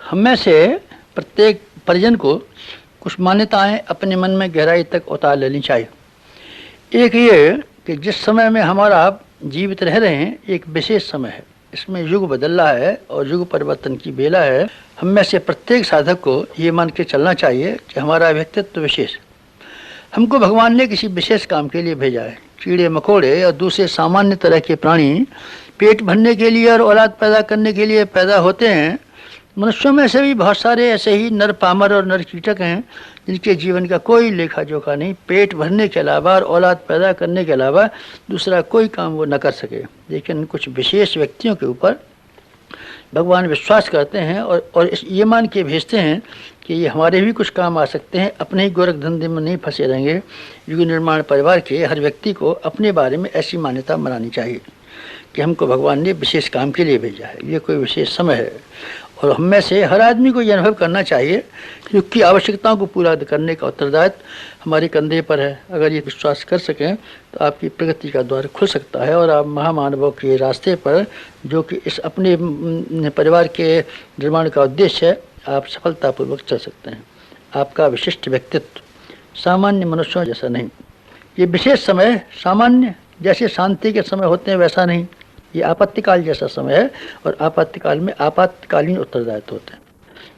हम में से प्रत्येक परिजन को कुछ मान्यताएं अपने मन में गहराई तक उतार लेनी चाहिए। एक ये कि जिस समय में हमारा आप जीवित रह रहे हैं एक विशेष समय है, इसमें युग बदल रहा है और युग परिवर्तन की बेला है। हम में से प्रत्येक साधक को ये मान के चलना चाहिए कि हमारा व्यक्तित्व विशेष, हमको भगवान ने किसी विशेष काम के लिए भेजा है। कीड़े मकोड़े और दूसरे सामान्य तरह के प्राणी पेट भरने के लिए और औलाद पैदा करने के लिए पैदा होते हैं। मनुष्यों में से भी बहुत सारे ऐसे ही नर पामर और नर कीटक हैं जिनके जीवन का कोई लेखा जोखा नहीं, पेट भरने के अलावा और औलाद पैदा करने के अलावा दूसरा कोई काम वो न कर सके। लेकिन कुछ विशेष व्यक्तियों के ऊपर भगवान विश्वास करते हैं और ये मान के भेजते हैं कि ये हमारे भी कुछ काम आ सकते हैं, अपने ही गोरख धंधे में नहीं फंसे रहेंगे। युग निर्माण परिवार के हर व्यक्ति को अपने बारे में ऐसी मान्यता बनानी चाहिए कि हमको भगवान ने विशेष काम के लिए भेजा है, ये कोई विशेष समय है। और हम में से हर आदमी को ये अनुभव करना चाहिए कि युग की आवश्यकताओं को पूरा करने का उत्तरदायित्व हमारे कंधे पर है। अगर ये विश्वास कर सकें तो आपकी प्रगति का द्वार खुल सकता है और आप महामानवों के रास्ते पर, जो कि इस अपने परिवार के निर्माण का उद्देश्य है, आप सफलतापूर्वक चल सकते हैं। आपका विशिष्ट व्यक्तित्व सामान्य मनुष्यों जैसा नहीं, ये विशेष समय सामान्य जैसे शांति के समय होते हैं वैसा नहीं, ये आपातकाल जैसा समय है और आपातकाल में आपातकालीन उत्तरदायित्व होते हैं।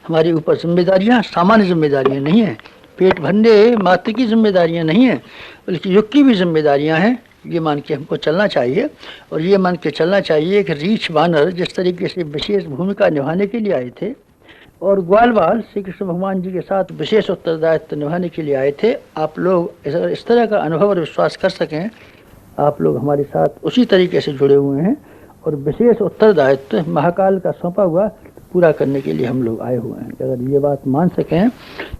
हमारे ऊपर जिम्मेदारियां सामान्य जिम्मेदारियां नहीं हैं, पेट भरने मात्र की जिम्मेदारियां नहीं हैं, बल्कि युग की भी जिम्मेदारियां हैं। ये मान के हमको चलना चाहिए और ये मान के चलना चाहिए कि रीछ बानर जिस तरीके से विशेष भूमिका निभाने के लिए आए थे और ग्वालवाल श्री कृष्ण भगवान जी के साथ विशेष उत्तरदायित्व निभाने के लिए आए थे, आप लोग इस तरह का अनुभव और विश्वास कर सकें, आप लोग हमारे साथ उसी तरीके से जुड़े हुए हैं और विशेष उत्तरदायित्व महाकाल का सौंपा हुआ पूरा करने के लिए हम लोग आए हुए हैं। अगर ये बात मान सकें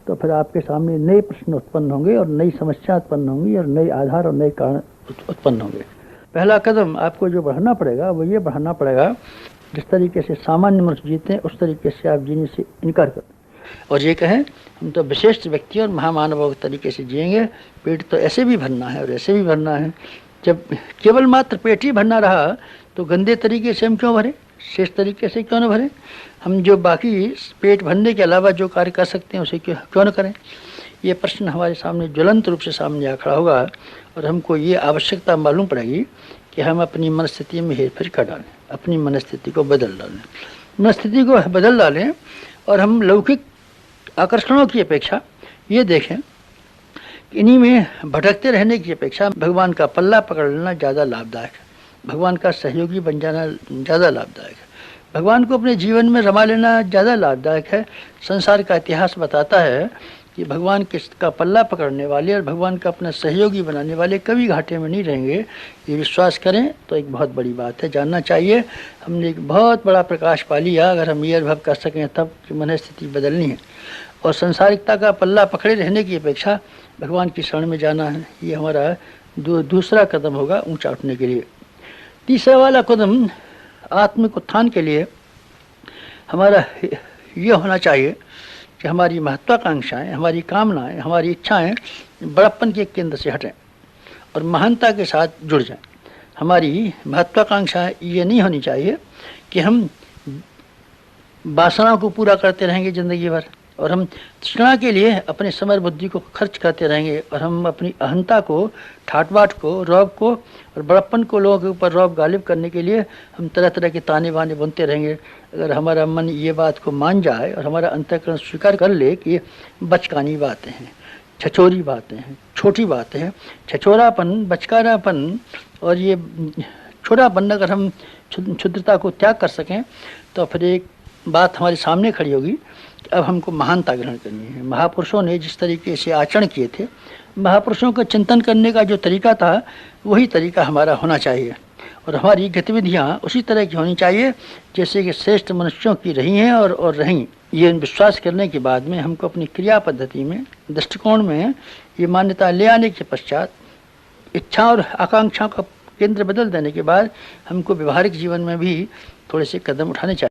तो फिर आपके सामने नए प्रश्न उत्पन्न होंगे और नई समस्या उत्पन्न होंगी और नए आधार और नए कारण उत्पन्न होंगे। पहला कदम आपको जो बढ़ाना पड़ेगा वो ये बढ़ाना पड़ेगा, जिस तरीके से सामान्य मनुष्य जीते हैं उस तरीके से आप जीने से इनकार करें और ये कहें हम तो विशिष्ट व्यक्ति और महामानवों के तरीके से जिएंगे। पेट तो ऐसे भी भरना है और ऐसे भी भरना है। जब केवल मात्र पेट ही भरना रहा तो गंदे तरीके से हम क्यों भरें, शेष तरीके से क्यों न भरें। हम जो बाकी पेट भरने के अलावा जो कार्य कर सकते हैं उसे क्यों न करें। ये प्रश्न हमारे सामने ज्वलंत रूप से सामने आ खड़ा होगा और हमको ये आवश्यकता मालूम पड़ेगी कि हम अपनी मनस्थिति में हेरफेर कर डालें, अपनी मनस्थिति को बदल डालें, मनस्थिति को बदल डालें और हम लौकिक आकर्षणों की अपेक्षा ये देखें इन्हीं में भटकते रहने की अपेक्षा भगवान का पल्ला पकड़ लेना ज़्यादा लाभदायक है, भगवान का सहयोगी बन जाना ज़्यादा लाभदायक है, भगवान को अपने जीवन में रमा लेना ज़्यादा लाभदायक है। संसार का इतिहास बताता है कि भगवान का पल्ला पकड़ने वाले और भगवान का अपना सहयोगी बनाने वाले कभी घाटे में नहीं रहेंगे। ये विश्वास करें तो एक बहुत बड़ी बात है, जानना चाहिए। हमने एक बहुत बड़ा प्रकाश पा लिया अगर हम ये अनुभव कर सकें तब कि मनस्थिति बदलनी है और संसारिकता का पल्ला पकड़े रहने की अपेक्षा भगवान की शरण में जाना है। ये हमारा दूसरा कदम होगा ऊंचा उठने के लिए। तीसरा वाला कदम आत्मिक उत्थान के लिए हमारा ये होना चाहिए कि हमारी महत्वाकांक्षाएं, हमारी कामनाएं, हमारी इच्छाएं बड़प्पन के केंद्र से हटें और महानता के साथ जुड़ जाएं। हमारी महत्वाकांक्षाएं ये नहीं होनी चाहिए कि हम वासनाओं को पूरा करते रहेंगे ज़िंदगी भर और हम तृष्णा के लिए अपने समय बुद्धि को खर्च करते रहेंगे और हम अपनी अहंता को, ठाट-बाट को, रौब को और बड़प्पन को लोगों के ऊपर रौब गालिब करने के लिए हम तरह तरह के ताने बाने बुनते रहेंगे। अगर हमारा मन ये बात को मान जाए और हमारा अंतःकरण स्वीकार कर ले कि ये बचकानी बातें हैं, छछोरी बातें हैं, छोटी बातें हैं, छछोरापन, बचकारापन और ये छोटापन अगर हम क्षुद्रता को त्याग कर सकें तो फिर एक बात हमारे सामने खड़ी होगी कि अब हमको महानता ग्रहण करनी है। महापुरुषों ने जिस तरीके से आचरण किए थे, महापुरुषों का चिंतन करने का जो तरीका था वही तरीका हमारा होना चाहिए और हमारी गतिविधियाँ उसी तरह की होनी चाहिए जैसे कि श्रेष्ठ मनुष्यों की रही हैं और रहीं। ये विश्वास करने के बाद में हमको अपनी क्रिया पद्धति में, दृष्टिकोण में ये मान्यता ले आने के पश्चात इच्छा और आकांक्षा का केंद्र बदल देने के बाद हमको व्यवहारिक जीवन में भी थोड़े से कदम उठाने चाहिए।